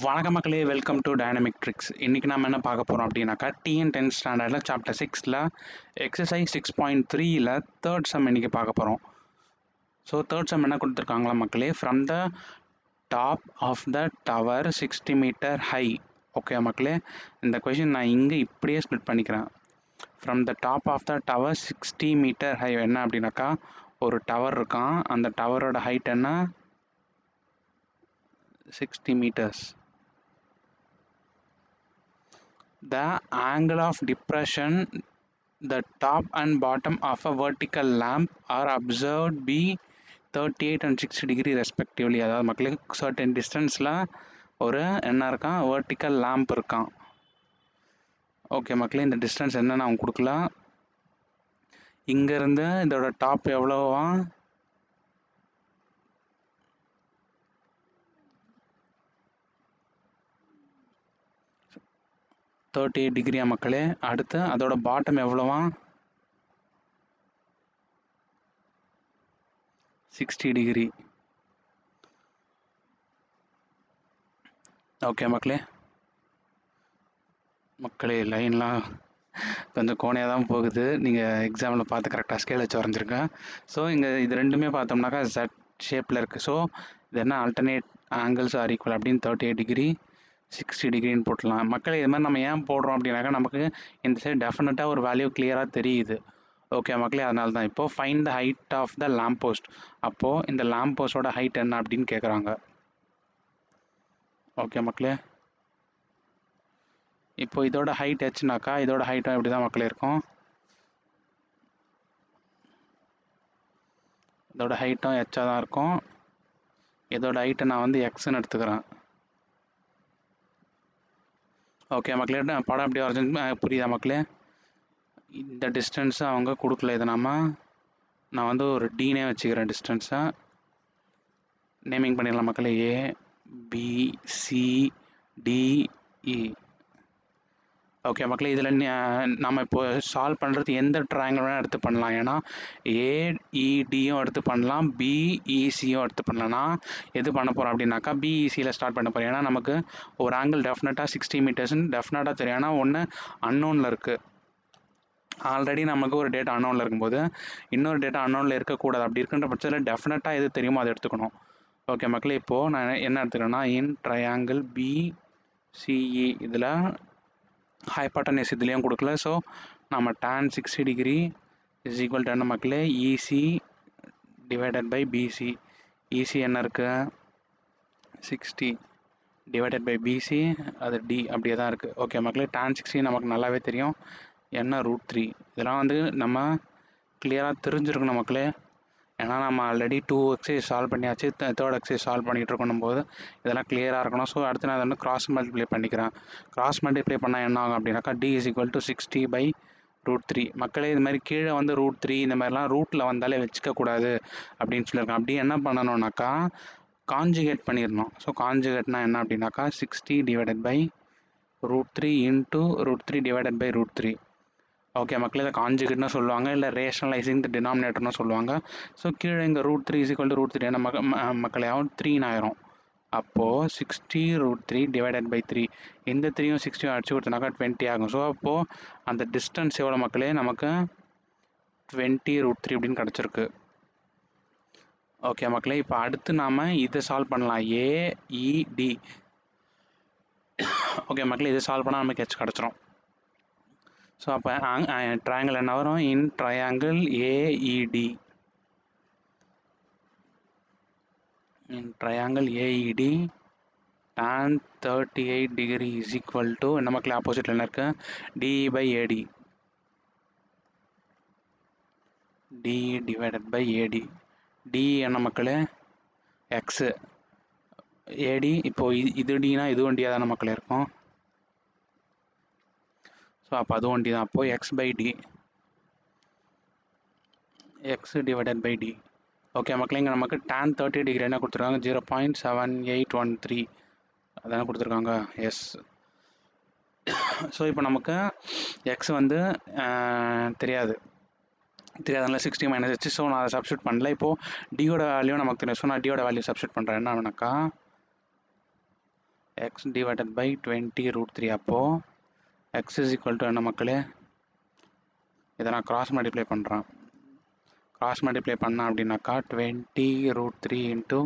வணக்கம் மக்களே, welcome to dynamic tricks. இன்றைக்கி நம்ம என்ன பார்க்க போகிறோம் அப்படின்னாக்கா, TN10 ஸ்டாண்டர்டில் சாப்டர் 6ல் எக்ஸசைஸ் 6.3ல் தேர்ட் சம் இன்றைக்கி பார்க்க போகிறோம். ஸோ தேர்ட் சம் என்ன கொடுத்துருக்காங்களா மக்களே, from the top of the tower 60 metre high. Okay மக்களே, இந்த கொஷின் நான் இங்கே இப்படியே ஸ்ப்ளிட் பண்ணிக்கிறேன். From the top of the tower 60 metre high என்ன அப்படின்னாக்கா, ஒரு டவர் இருக்கான், அந்த டவரோட ஹைட் என்ன 60 metres. The angle of depression, the top and bottom of a vertical lamp are observed be 38 and 60 degree respectively. அதாவது மக்களுக்கு certain distanceல ஒரு என்ன இருக்கான், vertical lamp இருக்கான். ஓகே மக்களே, இந்த டிஸ்டன்ஸ் என்னன்னு அவங்க கொடுக்கல. இங்கேருந்து இதோட டாப் எவ்வளோவா, 38 டிகிரியா மக்களே. அடுத்து அதோட பாட்டம் எவ்வளோவா, 60 டிகிரி. ஓகே மக்களே லைன்லாம் கொஞ்சம் கோணையாக தான் போகுது. நீங்கள் எக்ஸாமில் பார்த்து கரெக்டாக ஸ்கேல் வச்சு வரைஞ்சிருக்கேன். ஸோ இங்கே இது ரெண்டுமே பார்த்தோம்னாக்கா Z ஷேப்பில் இருக்குது. ஸோ இது என்ன, ஆல்டர்னேட் ஆங்கிள்ஸ் ஆர் ஈக்குவல் அப்படின்னு 38 டிகிரி 60 டிகிரின்னு போட்டலாம். மக்களே இது மாதிரி நம்ம ஏன் போடுறோம் அப்படின்னாக்கா, நமக்கு இந்த சைடு டெஃபினட்டாக ஒரு வேல்யூ கிளியராக தெரியுது. ஓகே மக்களே, அதனால தான். இப்போது find the height of the lamp post. அப்போது இந்த லேம்ப் போஸ்டோட ஹைட் என்ன அப்படின்னு கேட்குறாங்க. ஓகே மக்களே, இப்போ இதோட ஹைட் ஹெச்னாக்கா, இதோட ஹைட்டும் இப்படி தான் மக்களே இருக்கும். இதோட ஹைட்டும் ஹெச்சாக தான் இருக்கும். இதோட ஹைட்டை நான் வந்து எக்ஸ்ன்னு எடுத்துக்கிறேன். ஓகே மக்களே, படம் எப்படி வரைஞ்சி புரியுதா மக்களே? இந்த டிஸ்டன்ஸை அவங்க கொடுக்கல. இதை நான் வந்து ஒரு டீனே வச்சுக்கிறேன். டிஸ்டன்ஸை நேமிங் பண்ணிடலாம் மக்களே. ABCDE. ஓகே மக்களே, இதில் நம்ம இப்போ சால்வ் பண்ணுறது எந்த ட்ரையாங்கிள் வேணால் எடுத்து பண்ணலாம். ஏன்னா AEDயும் எடுத்து பண்ணலாம், BECயும் எடுத்து பண்ணலாம்னா எது பண்ண போகிறோம் அப்படின்னாக்கா BECயில் ஸ்டார்ட் பண்ண போகிறோம். ஏன்னா நமக்கு ஒரு ஆங்கிள் டெஃபினட்டாக 60 மீட்டர்ஸ்ன்னு டெஃபினட்டாக தெரியும். ஏன்னா ஒன்று அன்னோனில் இருக்குது. ஆல்ரெடி நமக்கு ஒரு டேட்டா அன்னோனில் இருக்கும்போது இன்னொரு டேட்டா அன்னோனில் இருக்கக்கூடாது. அப்படி இருக்கின்ற பட்சத்தில் டெஃபினட்டாக எது தெரியுமோ அதை எடுத்துக்கணும். ஓகே மக்களே, இப்போது நான் என்ன எடுத்துக்கிறேன்னா, இன் ட்ரையாங்கிள் BCE இதில் ஹைபாட்டனஸ் இதுலேயும் கொடுக்கல. ஸோ நம்ம tan 60 degree is equal to என்ன மக்களே, EC divided by BC. EC என்ன இருக்குது, 60 டிவைடட் பை BC, அது D அப்படியே தான் இருக்குது. ஓகே மக்களே, tan 60 நமக்கு நல்லாவே தெரியும், என்ன √3. இதெல்லாம் வந்து நம்ம கிளியராக தெரிஞ்சிருக்கணும் மக்களே. ஏன்னா நம்ம ஆல்ரெடி 2 எக்ஸைஸ் சால்வ் பண்ணியாச்சு, தேர்ட் எக்ஸைஸ் சால்வ் பண்ணிகிட்டு இருக்கணும் போது இதெல்லாம் கிளியராக இருக்கணும். ஸோ அடுத்து நான் அதை வந்து கிராஸ் மல்டிப்ளை பண்ணிக்கிறேன். கிராஸ் மல்டிப்ளை பண்ணால் என்ன ஆகும் அப்படின்னாக்கா, D is equal to 60 by √3. மக்களே இது மாதிரி கீழே வந்து √3 இந்த மாதிரிலாம் ரூட்டில் வந்தாலே வச்சுக்கக்கூடாது அப்படின்னு சொல்லியிருக்கேன். அப்படி என்ன பண்ணணும்னாக்கா கான்ஜுகேட் பண்ணிடணும். ஸோ கான்ஜுகேட்னா என்ன அப்படின்னாக்கா 60 divided by √3 into √3 divided by √3. Okay மக்களே, இதை கான்ஜுகேட்னு சொல்லுவாங்க, இல்லை ரேஷனலைசிங் த டினாமினேட்டர்னு சொல்லுவாங்க. ஸோ கீழே இங்கே √3 இஸ் ஈக்குவல் டு √3 என்ன மக்களே ஆகும், 3 ஆயிரும். அப்போது 60 √3 டிவைடட் பை 3, இந்த 3யும் 60யும் அடிச்சு கொடுத்தனாக்கா 20 ஆகும். ஸோ அப்போது அந்த டிஸ்டன்ஸ் எவ்வளோ மக்களே, நமக்கு 20 √3 அப்படின்னு கிடச்சிருக்கு. ஓகே மக்களே, இப்போ அடுத்து நாம் இதை சால்வ் பண்ணலாம். AED. ஓகே மக்களே, இதை சால்வ் பண்ணால் நமக்கு ஹெச் கிடச்சிரும். ஸோ அப்போ ட்ரையாங்கிள் என்ன வரும், in triangle AED. In triangle AED tan 38 degree is equal to என்ன மக்களே, ஆப்போசிட்டில் என்ன இருக்குது, DE by AD. DE divided by AD. DE என்ன மக்களே, எக்ஸு. AD இப்போது இது Dனா இதுவும் D தானே மக்களே இருக்கும். ஸோ அப்போ அதுவும் D தான். அப்போது X by D, X divided by D. Okay மக்களே, இங்கே நமக்கு tan 30 டிகிரி என்ன கொடுத்துருக்காங்க, 0.7813 அதான கொடுத்துருக்காங்க. எஸ். ஸோ இப்போ நமக்கு எக்ஸ் வந்து தெரியாதனால 60 மைனஸ் ஹெச். ஸோ நான் அதை சப்ஸ்டியூட் பண்ணல. இப்போது டியோட வேல்யூ நமக்கு தெரியும். ஸோ நான் டியோட வேல்யூ சப்ஸ்டியூட் பண்ணுறேன். என்ன வேணாக்கா எக்ஸ் டிவைடட் பை 20√3. அப்போது எக்ஸ் இஸ் ஈக்குவல் டு என்ன மக்களே, இதை நான் கிராஸ் மல்டிப்ளை பண்ணுறேன். கிராஸ் மல்டிப்ளை பண்ணேன் அப்படின்னாக்கா 20√3 இன்ட்டு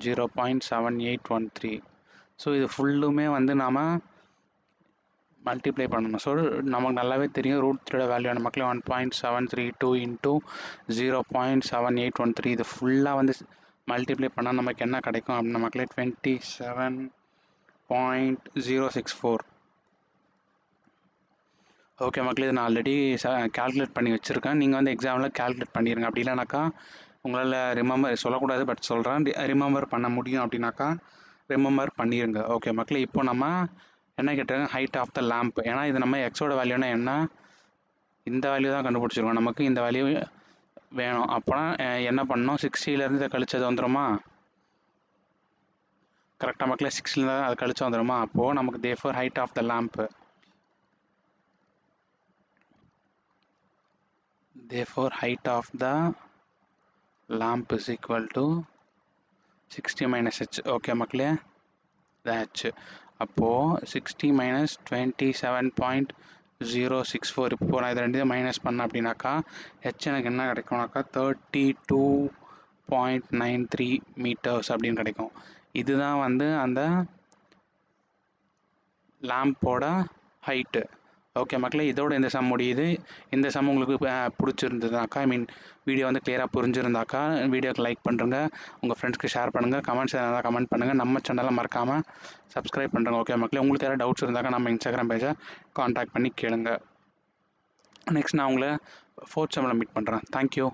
0.7813. ஸோ இது ஃபுல்லுமே வந்து நாம் மல்டிப்ளை பண்ணணும். ஸோ நமக்கு நல்லாவே தெரியும் √3 வேல்யூ மக்களே 1.732 இன்ட்டு 0.7813. இது ஃபுல்லாக வந்து மல்டிப்ளை பண்ணால் நமக்கு என்ன கிடைக்கும் அப்படின்னா மக்களே 27.064. ஓகே மக்களே, இது நான் ஆல்ரெடி கால்குலேட் பண்ணி வச்சுருக்கேன். நீங்கள் வந்து எக்ஸாமில் கால்குலேட் பண்ணிடுங்க. அப்படி இல்லைனாக்கா உங்களால் ரிமெம்பர் சொல்லக்கூடாது, பட் சொல்கிறேன், ரிமெம்பர் பண்ண முடியும் அப்படின்னாக்கா ரிமெம்பர் பண்ணிடுங்க. ஓகே மக்களே, இப்போ நம்ம என்ன கேட்டாங்க, ஹைட் ஆஃப் த லேம்ப். ஏன்னா இது நம்ம எக்ஸோட வேல்யூனா என்ன, இந்த வேல்யூ தான் கண்டுபிடிச்சிருக்கோம். நமக்கு இந்த வேல்யூ வேணும். அப்போனா என்ன பண்ணணும், 60லேருந்து இதை கழிச்சது வந்துடுமா? கரெக்டாக மக்களே, 60லேருந்து அதை கழிச்சு வந்துடுமா? அப்போது நமக்கு therefore height of the lamp, therefore height of the lamp is equal to 60 minus h. Okay மக்களே, h. அப்போது 60 minus 27.064. இப்போ நான் இது ரெண்டு மைனஸ் பண்ணேன் அப்படின்னாக்கா h எனக்கு என்ன கிடைக்கும்னாக்கா 32.93 மீட்டர்ஸ் அப்படின்னு கிடைக்கும். இதுதான் வந்து அந்த லேம்போட ஹைட்டு. ஓகே மக்களே, இதோட இந்த சம் முடியுது. இந்த சம் உங்களுக்கு பிடிச்சிருந்ததுனாக்கா, வீடியோ வந்து கிளியராக புரிஞ்சிருந்தாக்கா வீடியோக்கு லைக் பண்ணுறங்க, உங்கள் ஃப்ரெண்ட்ஸ்க்கு ஷேர் பண்ணுங்கள், கமெண்ட்ஸ் எதாவது கமெண்ட் பண்ணுங்கள், நம்ம சேனலை மறக்காமல் சப்ஸ்கிரைப் பண்ணுறங்க. ஓகே மக்களே, உங்களுக்கு யாராவது டவுட்ஸ் இருந்தாக்கா நம்ம இன்ஸ்டாகிராம் பேஜை காண்டாக்ட் பண்ணி கேளுங்க. நெக்ஸ்ட் நான் உங்களை 4th செம்மில் மீட் பண்ணுறேன். தேங்க்யூ.